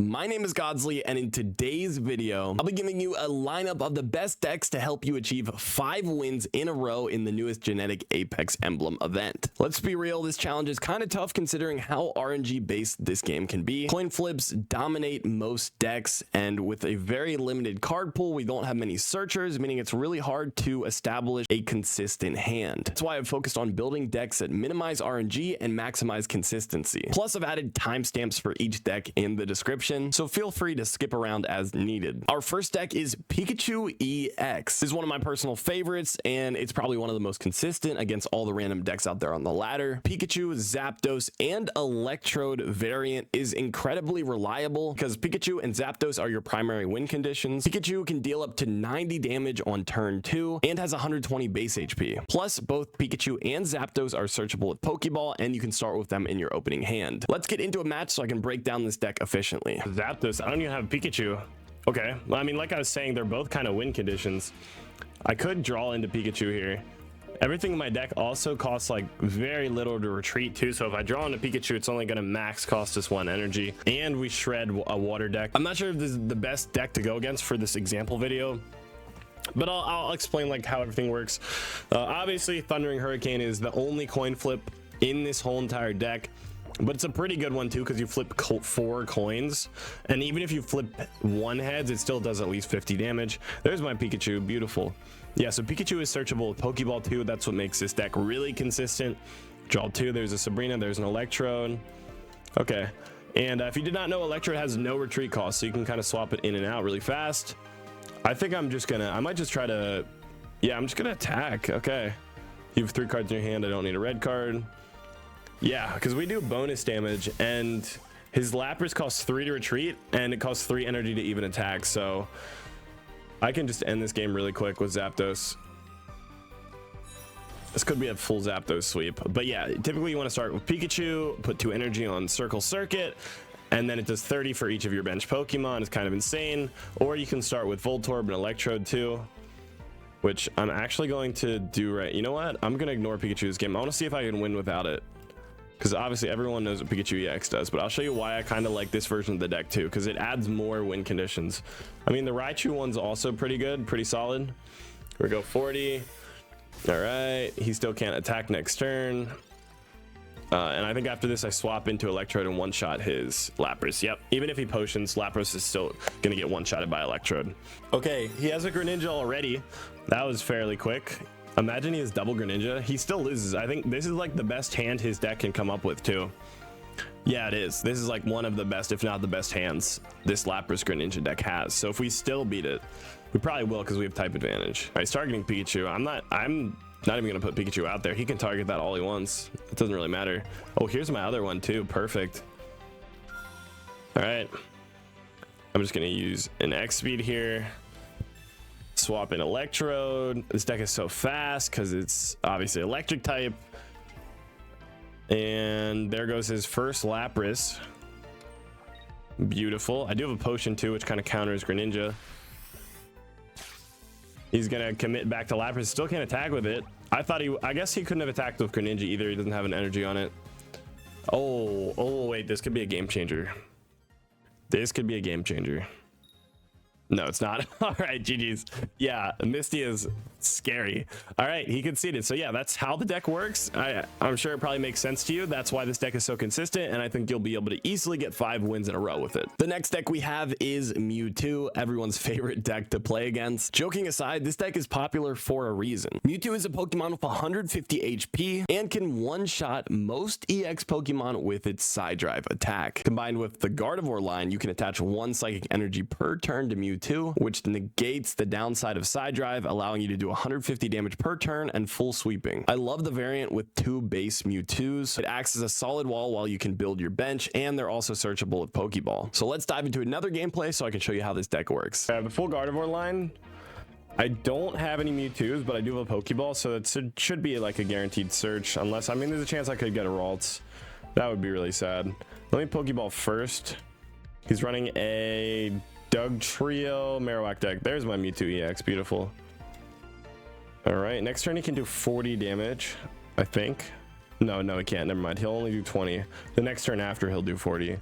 My name is Godsley, and in today's video, I'll be giving you a lineup of the best decks to help you achieve 5 wins in a row in the newest genetic Apex Emblem event. Let's be real, this challenge is kind of tough considering how RNG based this game can be. Coin flips dominate most decks, and with a very limited card pool, we don't have many searchers, meaning it's really hard to establish a consistent hand. That's why I've focused on building decks that minimize RNG and maximize consistency. Plus, I've added timestamps for each deck in the description, so feel free to skip around as needed. Our first deck is Pikachu EX. This is one of my personal favorites, and it's probably one of the most consistent against all the random decks out there on the ladder. Pikachu, Zapdos, and Electrode variant is incredibly reliable because Pikachu and Zapdos are your primary win conditions. Pikachu can deal up to 90 damage on turn 2 and has 120 base HP. Plus, both Pikachu and Zapdos are searchable with Pokeball, and you can start with them in your opening hand. Let's get into a match so I can break down this deck efficiently. Zapdos, I don't even have Pikachu. Okay, well, I mean, like I was saying, they're both kind of win conditions. I could draw into Pikachu here. Everything in my deck also costs like very little to retreat too, so if I draw into Pikachu, it's only going to max cost us 1 energy, and we shred a water deck. I'm not sure if this is the best deck to go against for this example video, but I'll explain like how everything works. Obviously, Thundering Hurricane is the only coin flip in this whole entire deck, but it's a pretty good one too because you flip 4 coins, and even if you flip 1 heads, it still does at least 50 damage. There's my Pikachu, beautiful. Yeah, so Pikachu is searchable with Pokeball too. That's what makes this deck really consistent. Draw 2, there's a Sabrina, there's an Electrode. Okay, and if you did not know, Electrode has no retreat cost, so you can kind of swap it in and out really fast. I think I might just try to, yeah, I'm just gonna attack. Okay, you have 3 cards in your hand, I don't need a red card. Yeah, because we do bonus damage, and his Lapras costs 3 to retreat, and it costs 3 energy to even attack, so I can just end this game really quick with Zapdos. This could be a full Zapdos sweep, but yeah, typically you want to start with Pikachu, put 2 energy on Circle Circuit, and then it does 30 for each of your bench Pokemon. It's kind of insane. Or you can start with Voltorb and Electrode too, which I'm actually going to do right. You know what? I'm going to ignore Pikachu's game. I want to see if I can win without it, because obviously everyone knows what Pikachu EX does, but I'll show you why I kind of like this version of the deck too, because it adds more win conditions. I mean, the Raichu one's also pretty good, pretty solid. Here we go, 40. All right, he still can't attack next turn. And I think after this, I swap into Electrode and one-shot his Lapras. Yep, even if he potions, Lapras is still gonna get one-shotted by Electrode. Okay, he has a Greninja already. That was fairly quick. Imagine he has double Greninja. He still loses. I think this is like the best hand his deck can come up with too. Yeah, it is. This is like one of the best, if not the best hands this Lapras Greninja deck has. So if we still beat it, we probably will because we have type advantage. All right, he's targeting Pikachu. I'm not even gonna put Pikachu out there. He can target that all he wants. It doesn't really matter. Oh, here's my other one too. Perfect. All right. I'm just gonna use an X speed here. Swap in Electrode. This deck is so fast because it's obviously electric type. And there goes his first Lapras. Beautiful. I do have a potion too, which kind of counters Greninja. He's gonna commit back to Lapras. Still can't attack with it. I guess he couldn't have attacked with Greninja either. He doesn't have an energy on it. Oh wait, this could be a game changer. This could be a game changer. No, it's not. All right, GG's. Yeah, Misty is scary. All right, he conceded. So yeah, that's how the deck works. I'm sure it probably makes sense to you. That's why this deck is so consistent, and I think you'll be able to easily get 5 wins in a row with it. The next deck we have is Mewtwo, everyone's favorite deck to play against. Joking aside, this deck is popular for a reason. Mewtwo is a Pokemon with 150 HP and can one-shot most EX Pokemon with its Psy Drive attack. Combined with the Gardevoir line, you can attach 1 Psychic Energy per turn to Mewtwo, which negates the downside of Psy Drive, allowing you to do 150 damage per turn and full sweeping. I love the variant with 2 base Mewtwo's. It acts as a solid wall while you can build your bench, and they're also searchable with Pokeball. So let's dive into another gameplay so I can show you how this deck works. I have the full Gardevoir line. I don't have any Mewtwo's, but I do have a Pokeball, so it should be like a guaranteed search, unless, I mean, there's a chance I could get a Ralts. That would be really sad. Let me Pokeball first. He's running a Doug Trio Marowak deck. There's my Mewtwo EX. Beautiful. All right, next turn he can do 40 damage, I think. No, he can't. Never mind. He'll only do 20. The next turn after, he'll do 40.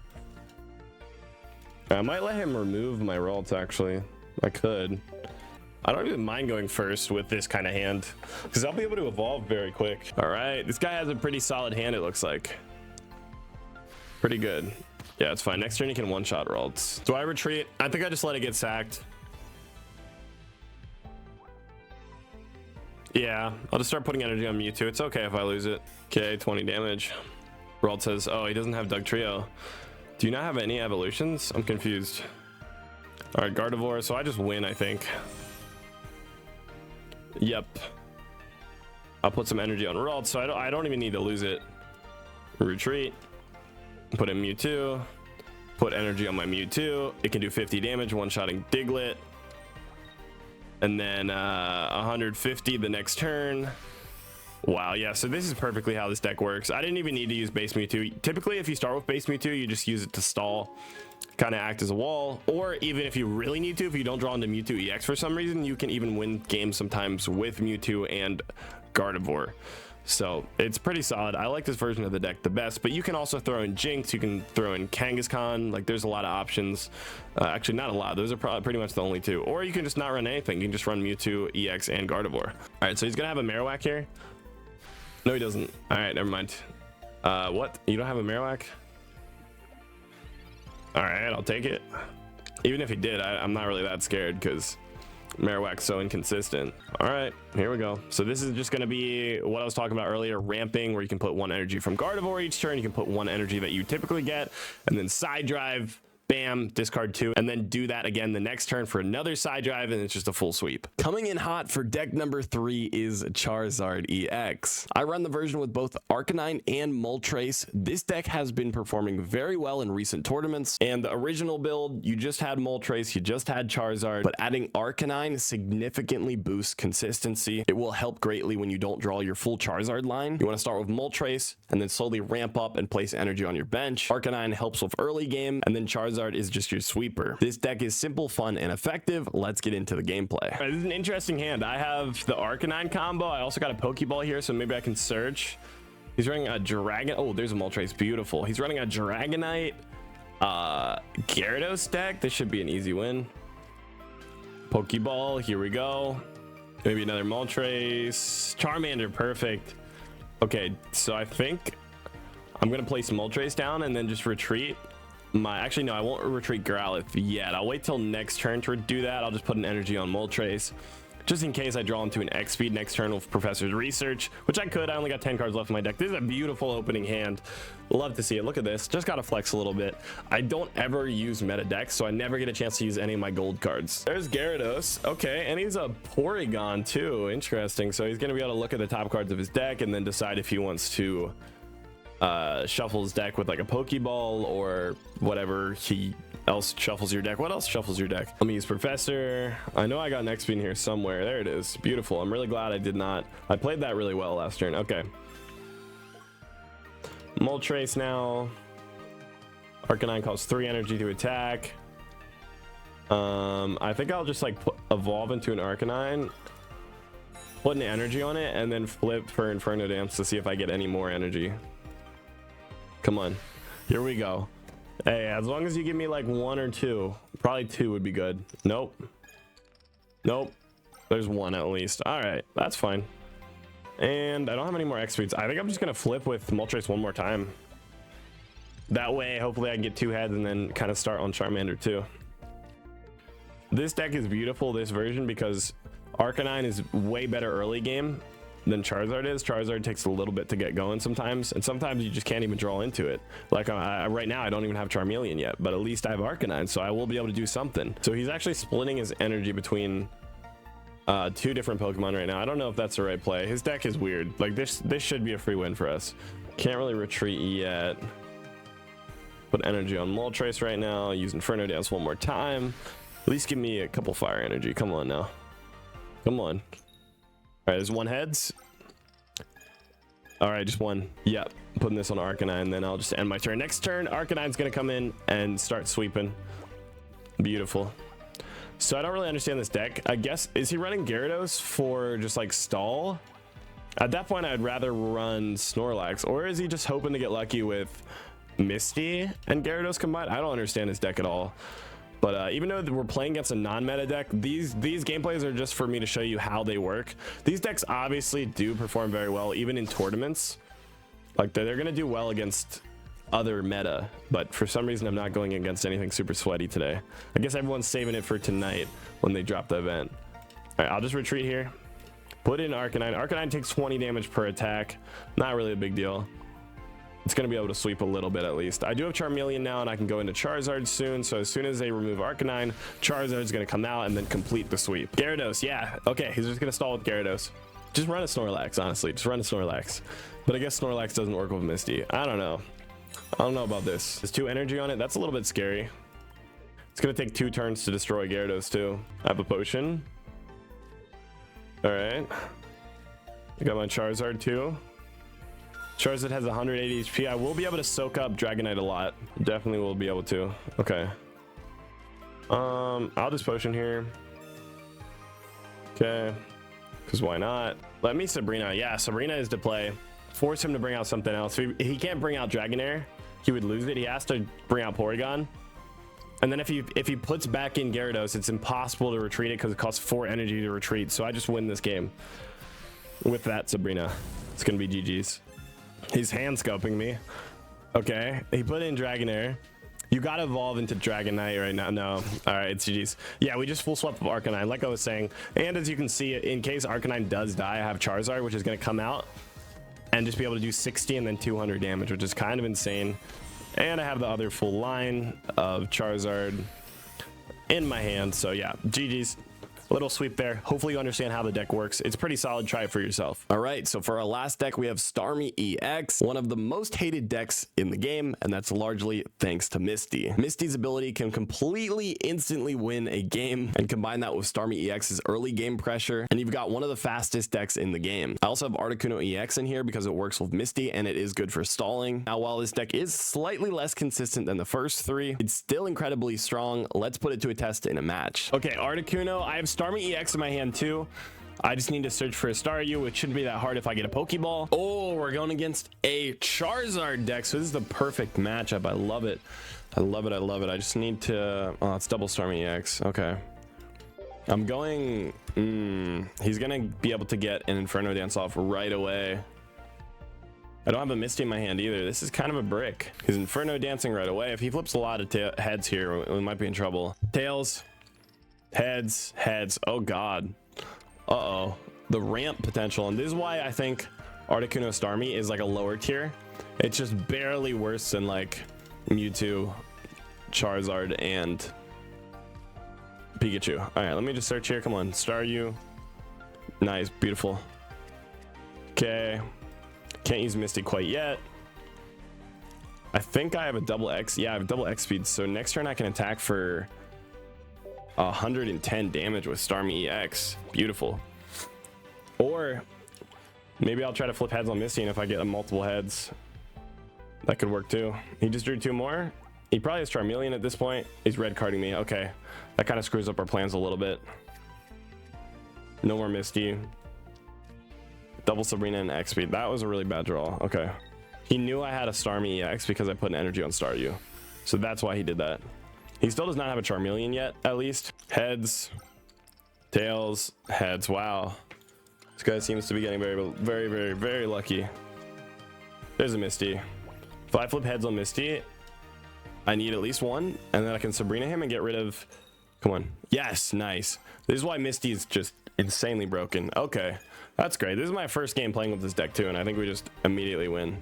I might let him remove my Ralts, actually. I could. I don't even mind going first with this kind of hand because I'll be able to evolve very quick. All right, this guy has a pretty solid hand, it looks like. Pretty good. Yeah, it's fine. Next turn, you can one-shot Ralts. Do I retreat? I think I just let it get sacked. Yeah, I'll just start putting energy on Mewtwo. It's okay if I lose it. Okay, 20 damage. Ralt says, oh, he doesn't have Doug Trio. Do you not have any evolutions? I'm confused. All right, Gardevoir. So I just win, I think. Yep. I'll put some energy on Ralt, so I don't even need to lose it. Retreat. Put in Mewtwo. Put energy on my Mewtwo. It can do 50 damage, one-shotting Diglett. And then 150 the next turn. Wow, yeah, so this is perfectly how this deck works. I didn't even need to use base Mewtwo. Typically, if you start with base Mewtwo, you just use it to stall, kind of act as a wall. Or even if you really need to, if you don't draw into Mewtwo EX for some reason, you can even win games sometimes with Mewtwo and Gardevoir. So it's pretty solid. I like this version of the deck the best, but you can also throw in Jinx, you can throw in Kangaskhan. Like, there's a lot of options. Actually, not a lot. Those are probably pretty much the only two. Or you can just not run anything. You can just run Mewtwo, EX, and Gardevoir. All right, so he's gonna have a Marowak here. No, he doesn't. All right, never mind. What? You don't have a Marowak? All right, I'll take it. Even if he did, I'm not really that scared because Marowak's so inconsistent. All right, here we go. So this is just going to be what I was talking about earlier, ramping, where you can put one energy from Gardevoir each turn. You can put one energy that you typically get, and then side drive, bam, discard 2, and then do that again the next turn for another side drive, and it's just a full sweep. Coming in hot for deck number 3 is Charizard EX. I run the version with both Arcanine and Moltres. This deck has been performing very well in recent tournaments, and the original build, you just had Moltres, you just had Charizard, but adding Arcanine significantly boosts consistency. It will help greatly when you don't draw your full Charizard line. You want to start with Moltres, and then slowly ramp up and place energy on your bench. Arcanine helps with early game, and then Charizard is just your sweeper. This deck is simple, fun, and effective. Let's get into the gameplay. All right, this is an interesting hand. I have the Arcanine combo. I also got a Pokeball here, so maybe I can search. He's running a Dragon. Oh, there's a Moltres. Beautiful. He's running a Dragonite Gyarados deck. This should be an easy win. Pokeball. Here we go. Maybe another Moltres. Charmander. Perfect. Okay, so I think I'm going to place Moltres down and then just retreat. Actually, no, I won't retreat Growlithe yet. I'll wait till next turn to do that. I'll just put an energy on Moltres just in case I draw into an X speed next turn with Professor's Research, which I could. I only got 10 cards left in my deck. This is a beautiful opening hand. Love to see it. Look at this. Just gotta flex a little bit. I don't ever use meta decks, so I never get a chance to use any of my gold cards. There's Gyarados. Okay, and he's a Porygon too. Interesting. So he's gonna be able to look at the top cards of his deck and then decide if he wants to shuffle his deck with like a Pokeball or whatever he else shuffles your deck. What else shuffles your deck? Let me use Professor. I know I got an XP in here somewhere. There it is. Beautiful. I'm really glad I did not. I played that really well last turn. Okay. Moltres now. Arcanine costs 3 energy to attack. I think I'll just like evolve into an Arcanine, put an energy on it, and then flip for Inferno Dance to see if I get any more energy. Come on, here we go. Hey, as long as you give me like 1 or 2, probably 2 would be good. Nope. There's 1 at least. All right, that's fine. And I don't have any more X speeds. I think I'm just gonna flip with Moltres one more time. That way, hopefully I can get 2 heads and then kind of start on Charmander too. This deck is beautiful, this version, because Arcanine is way better early game than Charizard is. Charizard takes a little bit to get going sometimes, and sometimes you just can't even draw into it. Like right now I don't even have Charmeleon yet, but at least I have Arcanine, so I will be able to do something. So he's actually splitting his energy between 2 different Pokemon right now. I don't know if that's the right play. His deck is weird. Like this should be a free win for us. Can't really retreat yet. Put energy on Moltres right now. Use Inferno Dance one more time. At least give me a couple fire energy. Come on now. Come on. All right, there's 1 heads. All right, just 1. Yep, putting this on Arcanine, then I'll just end my turn. Next turn, Arcanine's gonna come in and start sweeping. Beautiful. So I don't really understand this deck. I guess, is he running Gyarados for just like stall? At that point, I'd rather run Snorlax, or is he just hoping to get lucky with Misty and Gyarados combined. I don't understand this deck at all. But even though we're playing against a non-meta deck, these gameplays are just for me to show you how they work. These decks obviously do perform very well, even in tournaments. Like they're gonna do well against other meta, but for some reason I'm not going against anything super sweaty today. I guess everyone's saving it for tonight when they drop the event. All right, I'll just retreat here. Put in Arcanine. Arcanine takes 20 damage per attack. Not really a big deal. It's going to be able to sweep a little bit at least. I do have Charmeleon now, and I can go into Charizard soon. So as soon as they remove Arcanine, Charizard's going to come out and then complete the sweep. Gyarados, yeah. Okay, he's just going to stall with Gyarados. Just run a Snorlax, honestly. Just run a Snorlax. But I guess Snorlax doesn't work with Misty. I don't know. I don't know about this. There's 2 energy on it. That's a little bit scary. It's going to take 2 turns to destroy Gyarados too. I have a potion. All right. I got my Charizard too. Charizard has 180 HP. I will be able to soak up Dragonite a lot. Definitely will be able to. Okay. I'll just potion here. Okay. Because why not? Let me Sabrina. Yeah, Sabrina is to play. Force him to bring out something else. He can't bring out Dragonair. He would lose it. He has to bring out Porygon. And then if he puts back in Gyarados, it's impossible to retreat it because it costs 4 energy to retreat. So I just win this game with that Sabrina. It's gonna be GG's. He's hand scoping me. Okay, he put in Dragonair. You gotta evolve into Dragonite right now. No, all right, it's GG's. Yeah, we just full swap of Arcanine, like I was saying. And as you can see, in case Arcanine does die, I have Charizard, which is gonna come out and just be able to do 60 and then 200 damage, which is kind of insane. And I have the other full line of Charizard in my hand. So yeah, GG's. Little sweep there. Hopefully you understand how the deck works. It's pretty solid. Try it for yourself. All right, so for our last deck, we have Starmie EX, one of the most hated decks in the game, and that's largely thanks to Misty. Misty's ability can completely instantly win a game, and combine that with Starmie EX's early game pressure, and you've got one of the fastest decks in the game. I also have Articuno EX in here because it works with Misty, and it is good for stalling. Now, while this deck is slightly less consistent than the first 3, it's still incredibly strong. Let's put it to a test in a match. Okay, Articuno, I have Starmie EX in my hand too. I just need to search for a Staryu, which shouldn't be that hard if I get a Pokeball. Oh, we're going against a Charizard deck, so this is the perfect matchup. I love it. I love it. I love it. I just need to... Oh, it's double Starmie EX. Okay. I'm going... he's going to be able to get an Inferno Dance off right away. I don't have a Misty in my hand either. This is kind of a brick. He's Inferno Dancing right away. If he flips a lot of heads here, we might be in trouble. Tails. Heads. Oh god. Uh-oh. The ramp potential. And this is why I think Articuno Starmie is like a lower tier. It's just barely worse than like Mewtwo, Charizard, and Pikachu. All right, let me just search here. Come on, Staryu. Nice, beautiful. Okay. Can't use Misty quite yet. I think I have a double X. Yeah, I have double X speed. So next turn I can attack for 110 damage with Starmie EX. Beautiful. Or maybe I'll try to flip heads on Misty, and if I get multiple heads, that could work too. He just drew 2 more. He probably has Charmeleon at this point. He's red carding me. Okay, that kind of screws up our plans a little bit. No more Misty. Double Sabrina and X speed. That was a really bad draw. Okay, he knew I had a Starmie EX because I put an energy on Staryu, so that's why he did that. He still does not have a Charmeleon yet, at least. Heads, tails, heads. Wow. This guy seems to be getting very lucky. There's a Misty. If I flip heads on Misty, I need at least 1, and then I can Sabrina him and get rid of... Come on. Yes, nice. This is why Misty is just insanely broken. Okay, that's great. This is my first game playing with this deck too, and I think we just immediately win.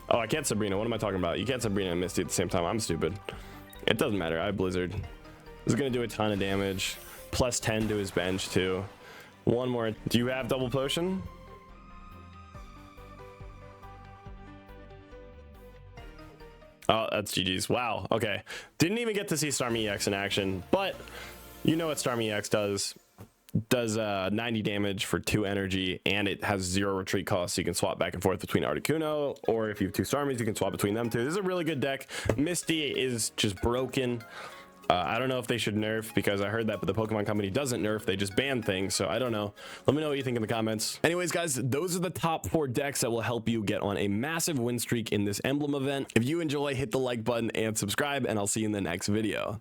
Oh, I can't Sabrina. What am I talking about? You can't Sabrina and Misty at the same time. I'm stupid. It doesn't matter. I have Blizzard. This is going to do a ton of damage. Plus 10 to his bench, too. 1 more. Do you have double potion? Oh, that's GG's. Wow. Okay. Didn't even get to see Starmie EX in action, but you know what Starmie EX does. Does 90 damage for 2 energy, and it has 0 retreat cost, so you can swap back and forth between Articuno, or if you have 2 Starmies, you can swap between them too. This is a really good deck. Misty is just broken. I don't know if they should nerf, because I heard that but the Pokemon company doesn't nerf, they just ban things. So I don't know. Let me know what you think in the comments. Anyways, guys, those are the top 4 decks that will help you get on a massive win streak in this Emblem event. If you enjoy, hit the like button and subscribe, and I'll see you in the next video.